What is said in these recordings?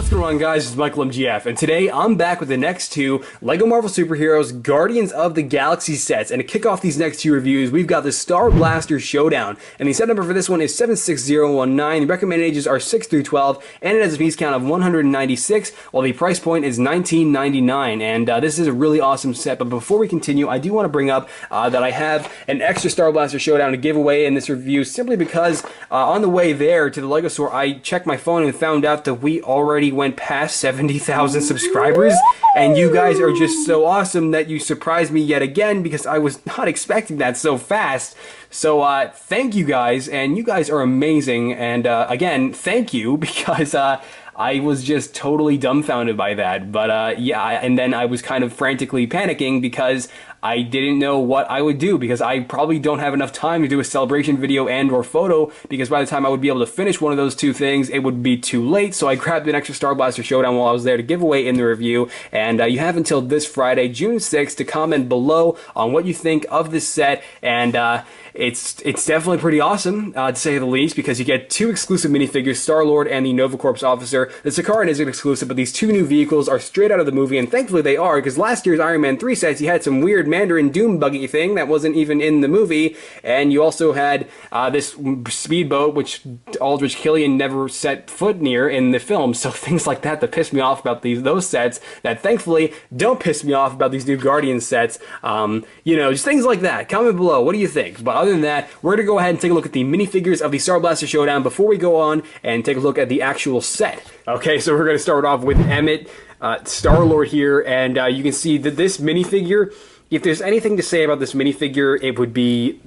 What's going on, guys? It's Michael MGF, and today I'm back with the next two LEGO Marvel Superheroes Guardians of the Galaxy sets. And to kick off these next two reviews, we've got the Starblaster Showdown, and the set number for this one is 76019. The recommended ages are 6 through 12, and it has a piece count of 196, while the price point is $19.99. And this is a really awesome set. But before we continue, I do want to bring up that I have an extra Starblaster Showdown to give away in this review, simply because on the way there to the LEGO store, I checked my phone and found out that we already went past 70,000 subscribers, and you guys are just so awesome that you surprised me yet again, because I was not expecting that so fast. So thank you guys, and you guys are amazing, and again, thank you, because I was just totally dumbfounded by that. But yeah, and then I was kind of frantically panicking because I didn't know what I would do, because I probably don't have enough time to do a celebration video and or photo, because by the time I would be able to finish one of those two things, it would be too late. So I grabbed an extra Starblaster Showdown while I was there to give away in the review. And you have until this Friday, June 6th, to comment below on what you think of this set. And it's definitely pretty awesome, to say the least, because you get two exclusive minifigures, Star-Lord and the Nova Corps officer. The Sakaaran isn't exclusive, but these two new vehicles are straight out of the movie, and thankfully they are, because last year's Iron Man 3 sets, you had some weird Mandarin Doom buggy thing that wasn't even in the movie, and you also had this speedboat, which Aldrich Killian never set foot near in the film. So things like that piss me off about those sets, that thankfully don't piss me off about these new Guardian sets. You know, just things like that. Comment below, what do you think? But other than that, we're going to go ahead and take a look at the minifigures of the Starblaster Showdown before we go on and take a look at the actual set. Okay, so we're going to start off with Emmett, Star-Lord here, and you can see that this minifigure, if there's anything to say about this minifigure, it would be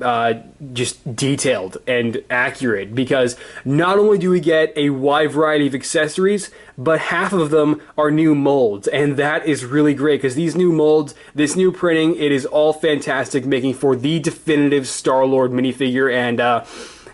just detailed and accurate, because not only do we get a wide variety of accessories, but half of them are new molds, and that is really great, because these new molds, this new printing, it is all fantastic, making for the definitive Star-Lord minifigure. And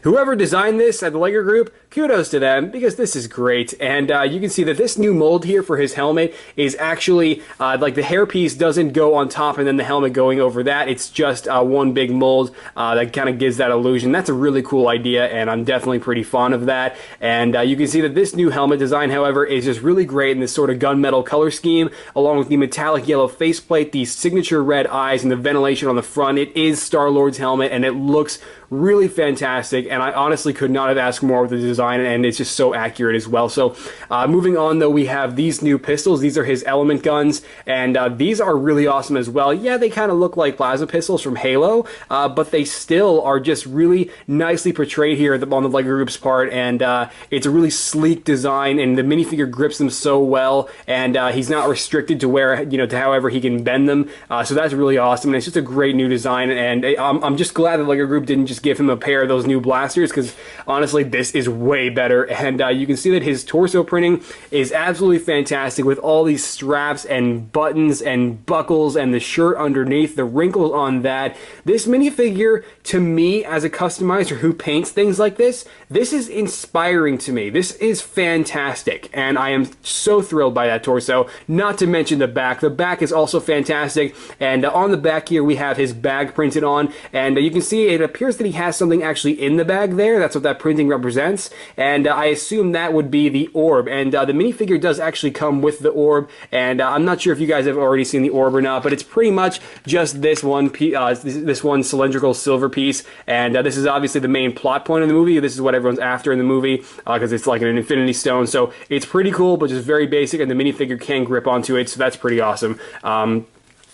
whoever designed this at the LEGO Group, kudos to them, because this is great. And you can see that this new mold here for his helmet is actually, like, the hairpiece doesn't go on top and then the helmet going over that. It's just one big mold that kind of gives that illusion. That's a really cool idea, and I'm definitely pretty fond of that. And you can see that this new helmet design, however, is just really great in this sort of gunmetal color scheme, along with the metallic yellow faceplate, the signature red eyes, and the ventilation on the front. It is Star-Lord's helmet, and it looks really fantastic, and I honestly could not have asked more with the design, and it's just so accurate as well. So moving on, though, we have these new pistols. These are his element guns, and these are really awesome as well. Yeah, they kind of look like plasma pistols from Halo, but they still are just really nicely portrayed here on the LEGO Group's part, and it's a really sleek design, and the minifigure grips them so well, and he's not restricted to where, you know, to however he can bend them, so that's really awesome, and it's just a great new design. And I'm just glad the LEGO Group didn't just give him a pair of those new blasters, because honestly this is way better. And you can see that his torso printing is absolutely fantastic, with all these straps and buttons and buckles and the shirt underneath, the wrinkles on that. This minifigure, to me as a customizer who paints things like this is inspiring to me. This is fantastic, and I am so thrilled by that torso. Not to mention the back. The back is also fantastic, and on the back here we have his bag printed on, and you can see it appears that he has something actually in the bag there. That's what that printing represents, and I assume that would be the orb. And the minifigure does actually come with the orb, and I'm not sure if you guys have already seen the orb or not, but it's pretty much just this one this one cylindrical silver piece, and this is obviously the main plot point of the movie. This is what everyone's after in the movie, because it's like an infinity stone, so it's pretty cool, but just very basic, and the minifigure can grip onto it, so that's pretty awesome.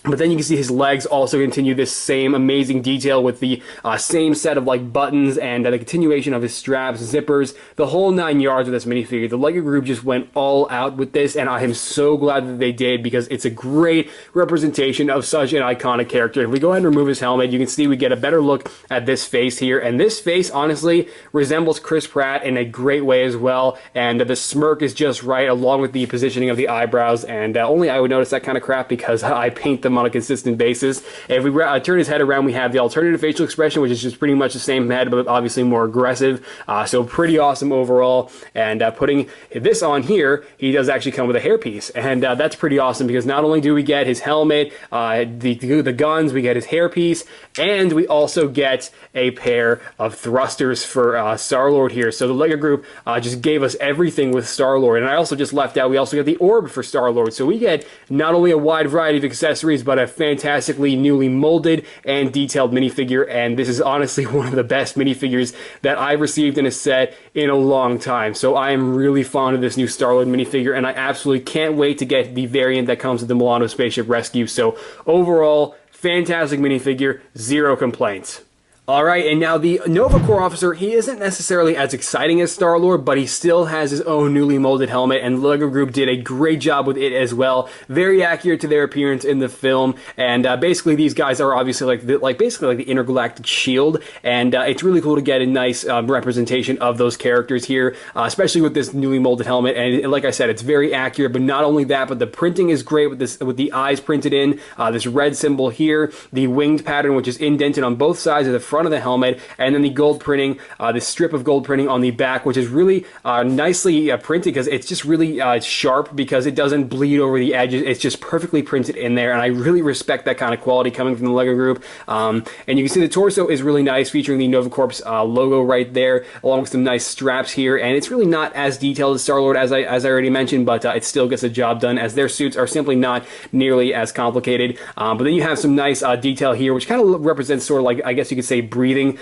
But then you can see his legs also continue this same amazing detail with the same set of like buttons and the continuation of his straps, zippers, the whole 9 yards of this minifigure. The LEGO Group just went all out with this, and I am so glad that they did, because it's a great representation of such an iconic character. If we go ahead and remove his helmet, you can see we get a better look at this face here, and this face honestly resembles Chris Pratt in a great way as well, and the smirk is just right, along with the positioning of the eyebrows, and only I would notice that kind of crap, because I paint them him on a consistent basis. If we turn his head around, we have the alternative facial expression, which is just pretty much the same head, but obviously more aggressive. So pretty awesome overall. And putting this on here, he does actually come with a hairpiece, and that's pretty awesome because not only do we get his helmet, the guns, we get his hairpiece, and we also get a pair of thrusters for Star-Lord here. So the LEGO group just gave us everything with Star-Lord, and I also just left out, we also get the orb for Star-Lord. So we get not only a wide variety of accessories, but a fantastically newly molded and detailed minifigure, and this is honestly one of the best minifigures that I've received in a set in a long time. So I am really fond of this new Star-Lord minifigure, and I absolutely can't wait to get the variant that comes with the Milano Spaceship Rescue. So overall, fantastic minifigure, zero complaints. Alright, and now the Nova Corps officer, he isn't necessarily as exciting as Star-Lord, but he still has his own newly molded helmet, and the LEGO group did a great job with it as well. Very accurate to their appearance in the film, and basically these guys are obviously basically like the intergalactic shield, and it's really cool to get a nice representation of those characters here, especially with this newly molded helmet. And like I said, it's very accurate, but not only that, but the printing is great with this, with the eyes printed in, this red symbol here, the winged pattern, which is indented on both sides of the front of the helmet, and then the gold printing, this strip of gold printing on the back, which is really nicely printed because it's just really sharp because it doesn't bleed over the edges. It's just perfectly printed in there, and I really respect that kind of quality coming from the LEGO group. And you can see the torso is really nice, featuring the Nova Corps logo right there, along with some nice straps here, and it's really not as detailed as Star-Lord as I already mentioned, but it still gets the job done, as their suits are simply not nearly as complicated. But then you have some nice detail here, which kind of represents sort of like, I guess you could say, breathing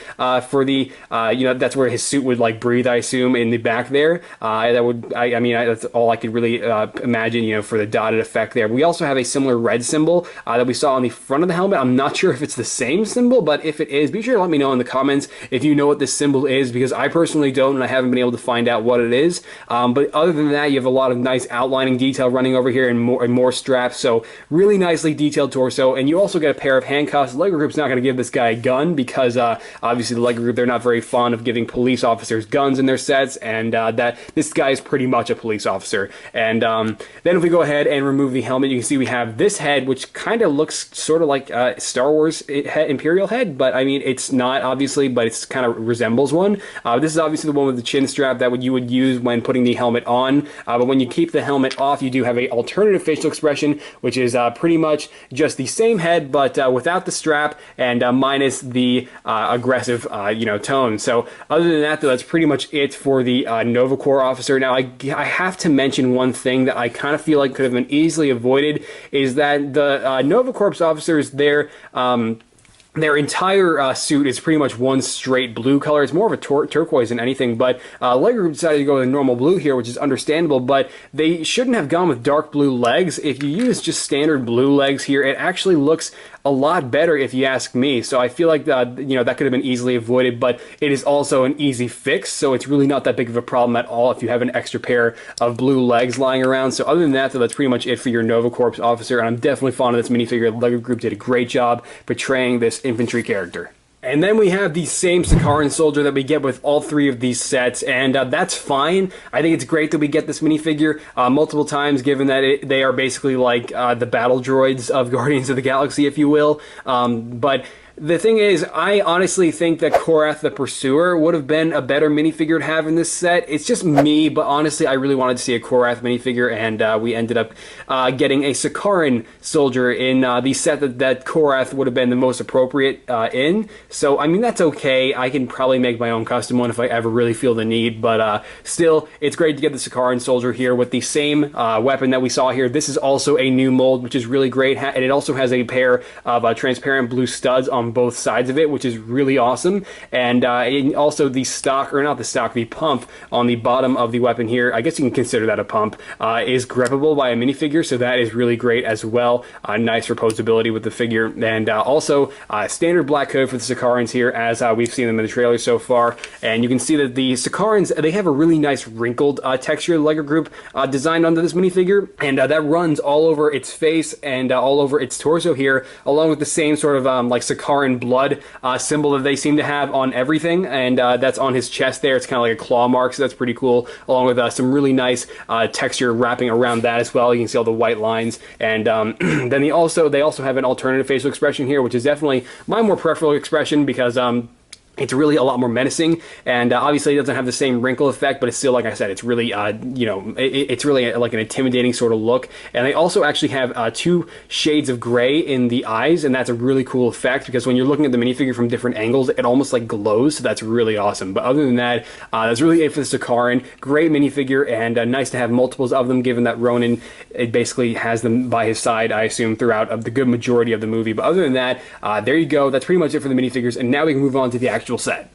for the, that's where his suit would like breathe, I assume, in the back there. That would, I mean, that's all I could really imagine, for the dotted effect there. We also have a similar red symbol that we saw on the front of the helmet. I'm not sure if it's the same symbol, but if it is, be sure to let me know in the comments if you know what this symbol is, because I personally don't, and I haven't been able to find out what it is. But other than that, you have a lot of nice outlining detail running over here, and more straps, so really nicely detailed torso. And you also get a pair of handcuffs. LEGO Group's not going to give this guy a gun because obviously the LEGO Group, they're not very fond of giving police officers guns in their sets, and that this guy is pretty much a police officer. And then if we go ahead and remove the helmet, you can see we have this head, which kind of looks sort of like Star Wars Imperial head, but I mean, it's not obviously, but it's kind of resembles one. This is obviously the one with the chin strap that you would use when putting the helmet on, but when you keep the helmet off, you do have a alternative facial expression, which is pretty much just the same head, but without the strap and minus the aggressive tone. So other than that, though, that's pretty much it for the Nova Corps officer. Now I have to mention one thing that I kind of feel like could have been easily avoided, is that the Nova Corps officers, their entire suit is pretty much one straight blue color. It's more of a turquoise than anything, but LEGO Group decided to go with a normal blue here, which is understandable, but they shouldn't have gone with dark blue legs. If you use just standard blue legs here, it actually looks a lot better if you ask me. So I feel like that could have been easily avoided, but it is also an easy fix, so it's really not that big of a problem at all if you have an extra pair of blue legs lying around. So other than that, though, that's pretty much it for your Nova Corps officer, and I'm definitely fond of this minifigure. The LEGO Group did a great job portraying this infantry character. And then we have the same Sakaaran Soldier that we get with all three of these sets, and that's fine. I think it's great that we get this minifigure multiple times, given that they are basically like the battle droids of Guardians of the Galaxy, if you will. But the thing is, I honestly think that Korath the Pursuer would have been a better minifigure to have in this set. It's just me, but honestly, I really wanted to see a Korath minifigure, and we ended up getting a Sakaaran Soldier in the set that Korath would have been the most appropriate in. So, I mean, that's okay. I can probably make my own custom one if I ever really feel the need, but still, it's great to get the Sakaaran Soldier here with the same weapon that we saw here. This is also a new mold, which is really great, and it also has a pair of transparent blue studs on both sides of it, which is really awesome. And also the stock, or not the stock, the pump on the bottom of the weapon here, I guess you can consider that a pump, is grippable by a minifigure, so that is really great as well. Nice reposability with the figure, and also standard black hood for the Sakaarans here, as we've seen them in the trailer so far. And you can see that the Sakaarans, they have a really nice wrinkled texture the LEGO Group designed onto this minifigure, and that runs all over its face and all over its torso here, along with the same sort of like Sakaaran Sakaaran blood symbol that they seem to have on everything, and that's on his chest there. It's kind of like a claw mark, so that's pretty cool, along with some really nice texture wrapping around that as well. You can see all the white lines, and then they also have an alternative facial expression here, which is definitely my more preferable expression because it's really a lot more menacing, and obviously it doesn't have the same wrinkle effect, but it's still, like I said, it's really, you know, it's really like an intimidating sort of look. And they also actually have 2 shades of gray in the eyes, and that's a really cool effect because when you're looking at the minifigure from different angles, it almost like glows, so that's really awesome. But other than that, that's really it for the Sakaaran. Great minifigure, and nice to have multiples of them, given that Ronin, it basically has them by his side, I assume, throughout the good majority of the movie. But other than that, there you go. That's pretty much it for the minifigures, and now we can move on to the actual set.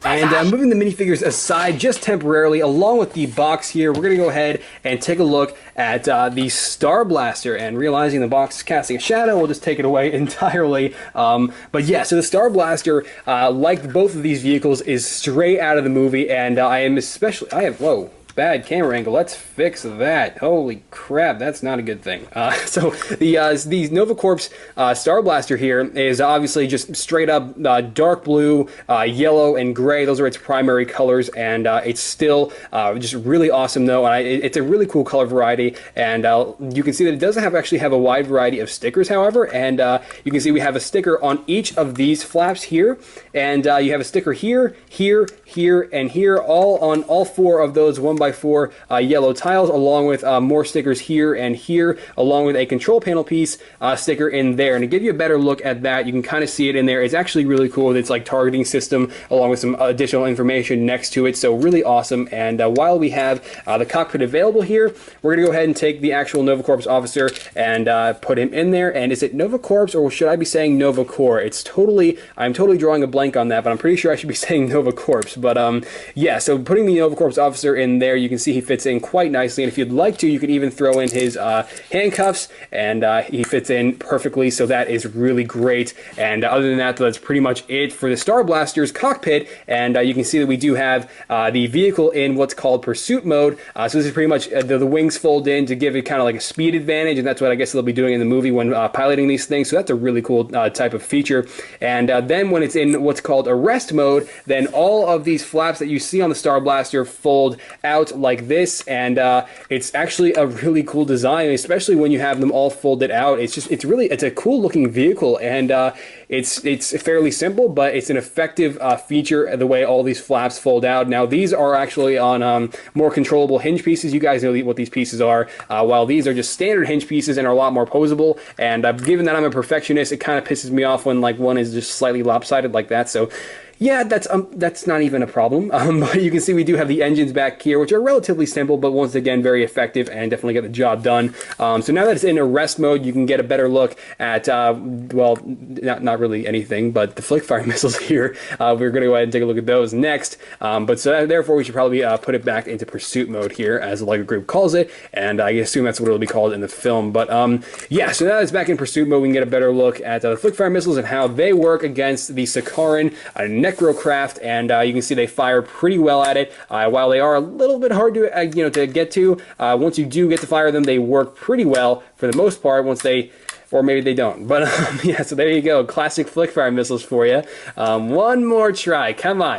And moving the minifigures aside just temporarily, along with the box here, we're going to go ahead and take a look at the Starblaster, and realizing the box is casting a shadow, we'll just take it away entirely. But yeah, so the Starblaster, like both of these vehicles, is straight out of the movie, and whoa. Bad camera angle. Let's fix that. Holy crap, that's not a good thing. So the NovaCorps Starblaster here is obviously just straight up dark blue, yellow, and gray. Those are its primary colors, and it's still just really awesome though. And it's a really cool color variety, and you can see that it doesn't actually have a wide variety of stickers, however, and you can see we have a sticker on each of these flaps here, and you have a sticker here, here, here, and here, all on all 4 of those 1x4 yellow tiles, along with more stickers here and here, along with a control panel piece sticker in there. And to give you a better look at that, you can kind of see it in there. It's actually really cool with its like targeting system, along with some additional information next to it. So really awesome. And while we have the cockpit available here, we're gonna go ahead and take the actual NovaCorps officer and put him in there. And is it NovaCorps, or should I be saying NovaCorps? I'm totally drawing a blank on that, but I'm pretty sure I should be saying NovaCorps. But yeah, so putting the NovaCorps officer in there, you can see he fits in quite nicely, and if you'd like to, you could even throw in his handcuffs, and he fits in perfectly, so that is really great. And other than that, that's pretty much it for the Starblaster's cockpit, and you can see that we do have the vehicle in what's called pursuit mode, so this is pretty much, the wings fold in to give it kind of like a speed advantage, and that's what I guess they'll be doing in the movie when piloting these things, so that's a really cool type of feature. And then when it's in what's called arrest mode, then all of these flaps that you see on the Starblaster fold out like this, and it's actually a really cool design, especially when you have them all folded out. It's a cool looking vehicle, and it's fairly simple, but it's an effective feature, the way all these flaps fold out. Now these are actually on more controllable hinge pieces. You guys know what these pieces are, while these are just standard hinge pieces and are a lot more posable. And given that I'm a perfectionist, it kind of pisses me off when like one is just slightly lopsided like that. So yeah, that's not even a problem. But you can see we do have the engines back here, which are relatively simple, but once again, very effective and definitely get the job done. So now that it's in arrest mode, you can get a better look at, well, not really anything, but the flick fire missiles here. We're going to go ahead and take a look at those next. But so therefore, we should probably put it back into pursuit mode here, as the LEGO group calls it, and I assume that's what it'll be called in the film. But yeah, so now that it's back in pursuit mode, we can get a better look at the flick fire missiles and how they work against the Sakaaran Necrocraft, and you can see they fire pretty well at it. While they are a little bit hard to to get to, once you do get to fire them, they work pretty well for the most part. Once they, or maybe they don't, but yeah. So there you go, classic flick fire missiles for you. One more try, come on,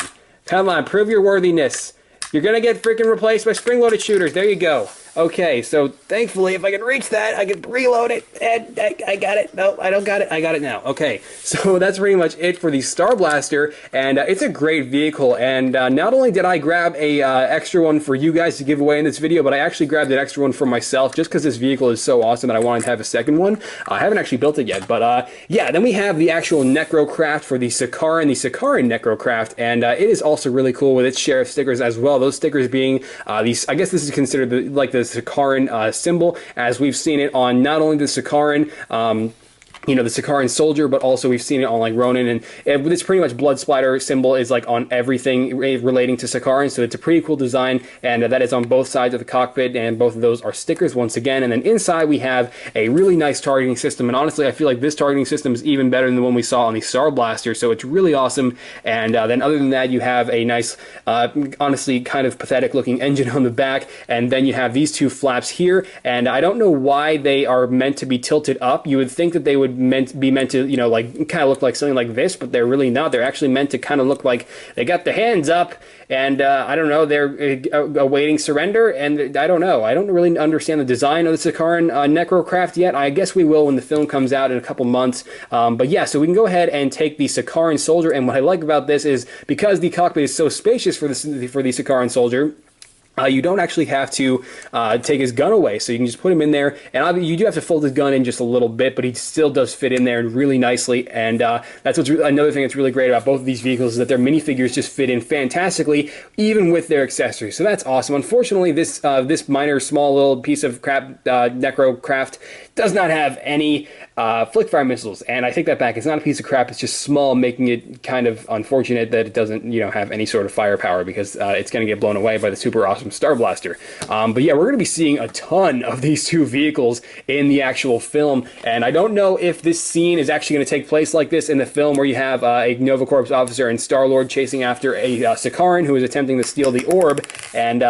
prove your worthiness. You're gonna get freaking replaced by spring-loaded shooters. There you go. Okay, so thankfully, if I can reach that, I can reload it, and I got it. No, I don't got it. I got it now. Okay, so that's pretty much it for the Starblaster, and it's a great vehicle. And not only did I grab a extra one for you guys to give away in this video, but I actually grabbed an extra one for myself, just because this vehicle is so awesome that I wanted to have a second one. I haven't actually built it yet, but yeah. Then we have the actual Necrocraft for the Sakaaran Necrocraft, and it is also really cool with its share of stickers as well. Those stickers being these, I guess this is considered the Sakaaran symbol, as we've seen it on not only the Sakaaran, the Sakaaran Soldier, but also we've seen it on like Ronin, and it's pretty much blood splatter symbol is like on everything relating to Sakaaran, so it's a pretty cool design, and that is on both sides of the cockpit, and both of those are stickers once again. And then inside we have a really nice targeting system, and honestly I feel like this targeting system is even better than the one we saw on the Starblaster, so it's really awesome. And then other than that, you have a nice, honestly kind of pathetic looking engine on the back, and then you have these two flaps here, and I don't know why they are meant to be tilted up. You would think that they would meant to, you know, like kind of look like something like this, but they're really not. They're actually meant to kind of look like they got their hands up, and I don't know, they're awaiting surrender. And I don't know. I don't really understand the design of the Sakaaran Necrocraft yet. I guess we will when the film comes out in a couple months. But yeah, so we can go ahead and take the Sakaaran Soldier. And what I like about this is because the cockpit is so spacious for the Sakaaran Soldier, you don't actually have to take his gun away, so you can just put him in there. And you do have to fold his gun in just a little bit, but he still does fit in there really nicely. And that's what's another thing that's really great about both of these vehicles, is that their minifigures just fit in fantastically, even with their accessories. So that's awesome. Unfortunately, this minor, small little piece of crap Necrocraft does not have any flick-fire missiles, and I take that back. It's not a piece of crap. It's just small, making it kind of unfortunate that it doesn't, you know, have any sort of firepower, because it's going to get blown away by the super awesome Starblaster. But yeah, we're going to be seeing a ton of these two vehicles in the actual film, and I don't know if this scene is actually going to take place like this in the film, where you have a Nova Corps officer and Star-Lord chasing after a Sakaaran who is attempting to steal the orb, and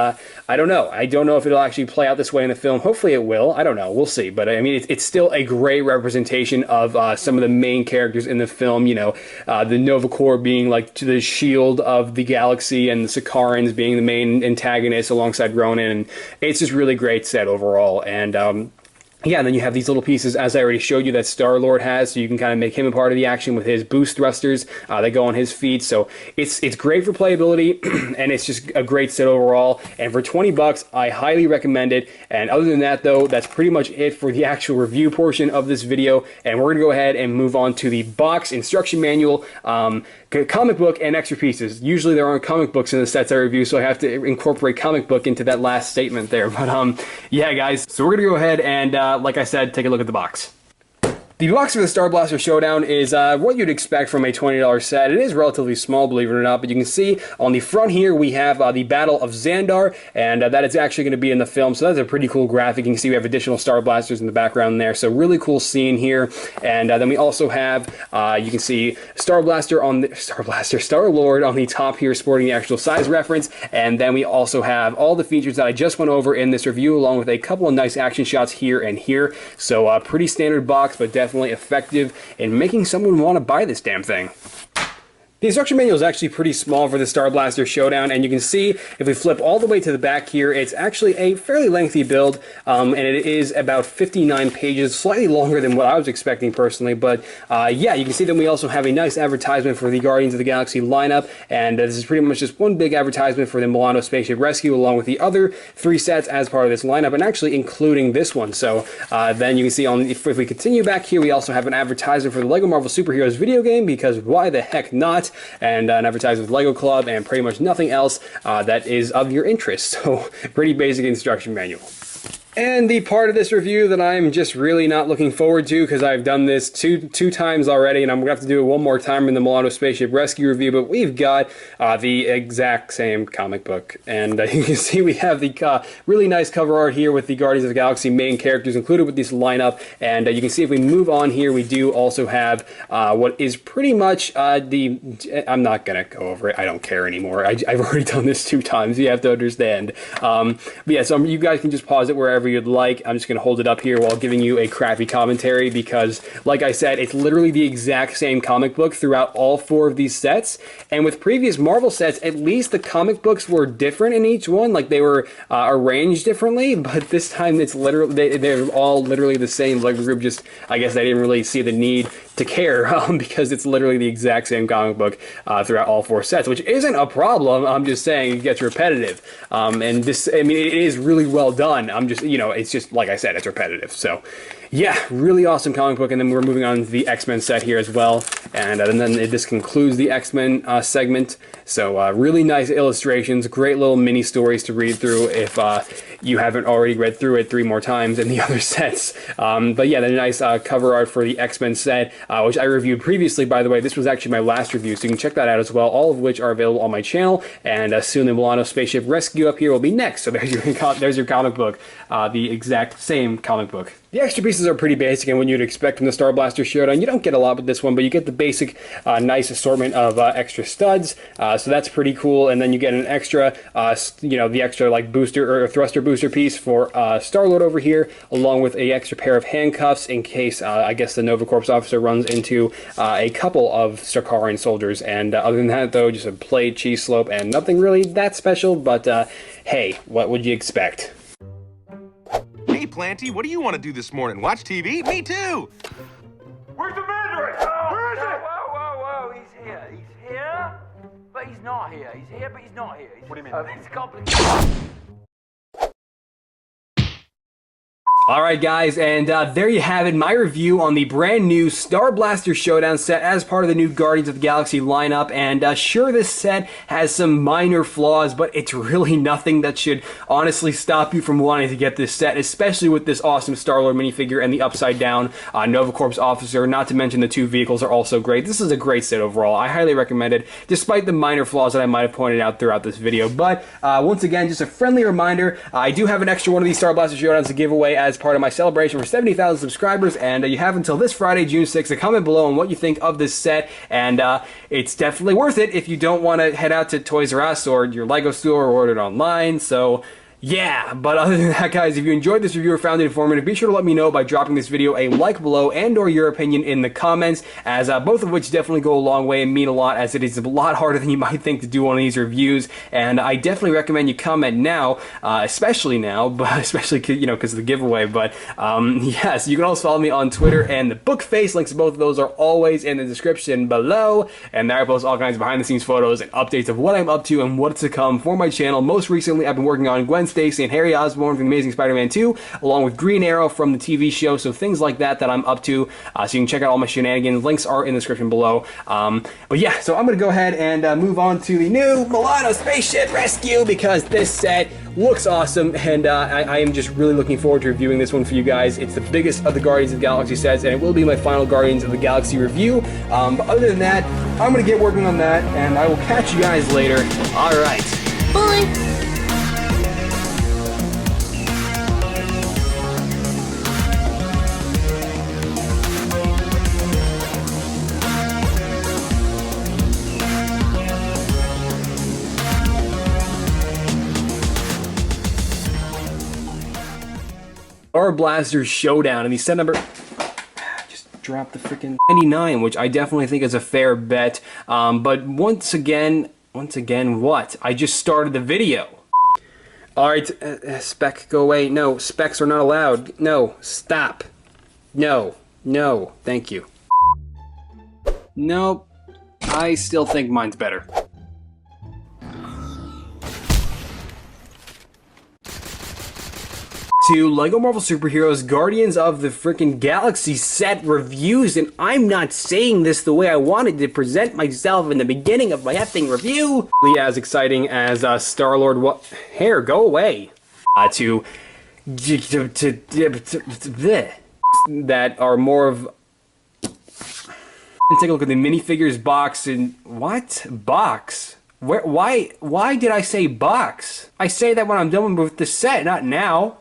I don't know. I don't know if it'll actually play out this way in the film. Hopefully it will. I don't know. We'll see. But I mean, it's still a great representation of some of the main characters in the film. You know, the Nova Corps being like the shield of the galaxy, and the Sakaarans being the main antagonists alongside Ronan. And it's just really great set overall. And yeah, and then you have these little pieces, as I already showed you, that Star-Lord has, so you can kind of make him a part of the action with his boost thrusters that go on his feet. So it's great for playability, and it's just a great set overall. And for 20 bucks, I highly recommend it. And other than that, though, that's pretty much it for the actual review portion of this video. And we're going to go ahead and move on to the box instruction manual, comic book, and extra pieces. Usually there aren't comic books in the sets I review, so I have to incorporate comic book into that last statement there. But yeah, guys, so we're going to go ahead and like I said, take a look at the box. The box for the Starblaster Showdown is what you'd expect from a $20 set. It is relatively small, believe it or not, but you can see on the front here we have the Battle of Xandar, and that is actually going to be in the film, so that's a pretty cool graphic. You can see we have additional Starblasters in the background there, so really cool scene here. And then we also have, you can see Starblaster on the Star-Lord on the top here, sporting the actual size reference. And then we also have all the features that I just went over in this review, along with a couple of nice action shots here and here. So pretty standard box, but definitely effective in making someone want to buy this damn thing. The instruction manual is actually pretty small for the Starblaster Showdown, and you can see if we flip all the way to the back here, it's actually a fairly lengthy build, and it is about 59 pages, slightly longer than what I was expecting personally. But yeah, you can see that we also have a nice advertisement for the Guardians of the Galaxy lineup, and this is pretty much just one big advertisement for the Milano Spaceship Rescue, along with the other 3 sets as part of this lineup, and actually including this one. So then you can see if we continue back here, we also have an advertisement for the LEGO Marvel Superheroes video game, because why the heck not? And an advertisement with LEGO Club, and pretty much nothing else that is of your interest. So pretty basic instruction manual. And the part of this review that I'm just really not looking forward to, because I've done this two times already, and I'm going to have to do it one more time in the Milano Spaceship Rescue review, but we've got the exact same comic book. And you can see we have the really nice cover art here with the Guardians of the Galaxy main characters included with this lineup. And you can see if we move on here, we do also have what is pretty much I'm not going to go over it. I don't care anymore. I've already done this 2 times. You have to understand. But yeah, so you guys can just pause it wherever you'd like. I'm just going to hold it up here while giving you a crappy commentary, because like I said, it's literally the exact same comic book throughout all 4 of these sets. And with previous Marvel sets, at least the comic books were different in each one, like they were arranged differently, but this time it's literally they're all literally the same. Like the group just, I guess they didn't really see the need to care, because it's literally the exact same comic book throughout all 4 sets, which isn't a problem. I'm just saying it gets repetitive. And this, I mean, it is really well done. I'm just, you know, it's just, like I said, it's repetitive. So yeah, really awesome comic book. And then we're moving on to the X-Men set here as well. And then this concludes the X-Men segment. So really nice illustrations, great little mini stories to read through if you haven't already read through it 3 more times in the other sets. But yeah, the nice cover art for the X-Men set, which I reviewed previously, by the way. This was actually my last review, so you can check that out as well, all of which are available on my channel. And soon the Milano Spaceship Rescue up here will be next. So there's your comic book, the exact same comic book. The extra pieces are pretty basic and what you'd expect from the Starblaster Showdown. You don't get a lot with this one, but you get the basic nice assortment of extra studs, So that's pretty cool. And then you get an extra, the extra like booster or thruster booster piece for Star-Lord over here, along with a extra pair of handcuffs in case I guess the Nova Corps officer runs into a couple of Sakaaran soldiers. And other than that, though, just a plate, cheese slope, and nothing really that special. But hey, what would you expect? Hey, Planty, what do you want to do this morning? Watch TV? Me too! Where's the Mandarin? Where is it? Whoa, he's here. He's here, but he's not here. He's here, but he's not here. What do you mean? It's complicated. Alright guys, and there you have it, my review on the brand new Starblaster Showdown set as part of the new Guardians of the Galaxy lineup. And sure, this set has some minor flaws, but it's really nothing that should honestly stop you from wanting to get this set, especially with this awesome Star-Lord minifigure and the upside down Nova Corps officer, not to mention the two vehicles are also great. This is a great set overall. I highly recommend it, despite the minor flaws that I might have pointed out throughout this video. But once again, just a friendly reminder, I do have an extra one of these Starblaster Showdowns to give away as part of my celebration for 70,000 subscribers, and you have until this Friday, June 6th, to comment below on what you think of this set, and it's definitely worth it if you don't want to head out to Toys R Us or your LEGO store or order it online. So yeah, but other than that, guys, if you enjoyed this review or found it informative, be sure to let me know by dropping this video a like below and or your opinion in the comments, as both of which definitely go a long way and mean a lot, as it is a lot harder than you might think to do one of these reviews. And I definitely recommend you comment now, especially now, but especially because of the giveaway. But yes, you can also follow me on Twitter and the book face. Links to both of those are always in the description below, and there I post all kinds of behind the scenes photos and updates of what I'm up to and what's to come for my channel. Most recently, I've been working on Gwen Stacy and Harry Osborn from The Amazing Spider-Man 2, along with Green Arrow from the TV show, so things like that I'm up to, so you can check out all my shenanigans. Links are in the description below. But yeah, so I'm going to go ahead and move on to the new Milano Spaceship Rescue, because this set looks awesome, and I am just really looking forward to reviewing this one for you guys. It's the biggest of the Guardians of the Galaxy sets, and it will be my final Guardians of the Galaxy review. But other than that, I'm going to get working on that, and I will catch you guys later. Alright, bye! Starblaster Showdown, and the set number just dropped the freaking 99, which I definitely think is a fair bet. But once again, what? I just started the video. Alright, spec, go away. No, specs are not allowed. No, stop. No, thank you. Nope, I still think mine's better. To LEGO Marvel Superheroes Guardians of the Frickin' Galaxy set reviews, and I'm not saying this the way I wanted to present myself in the beginning of my effing review. As exciting as Star-Lord hair, go away. That are more of... Take a look at the minifigures box and... What? Box? Why did I say box? I say that when I'm done with the set, not now.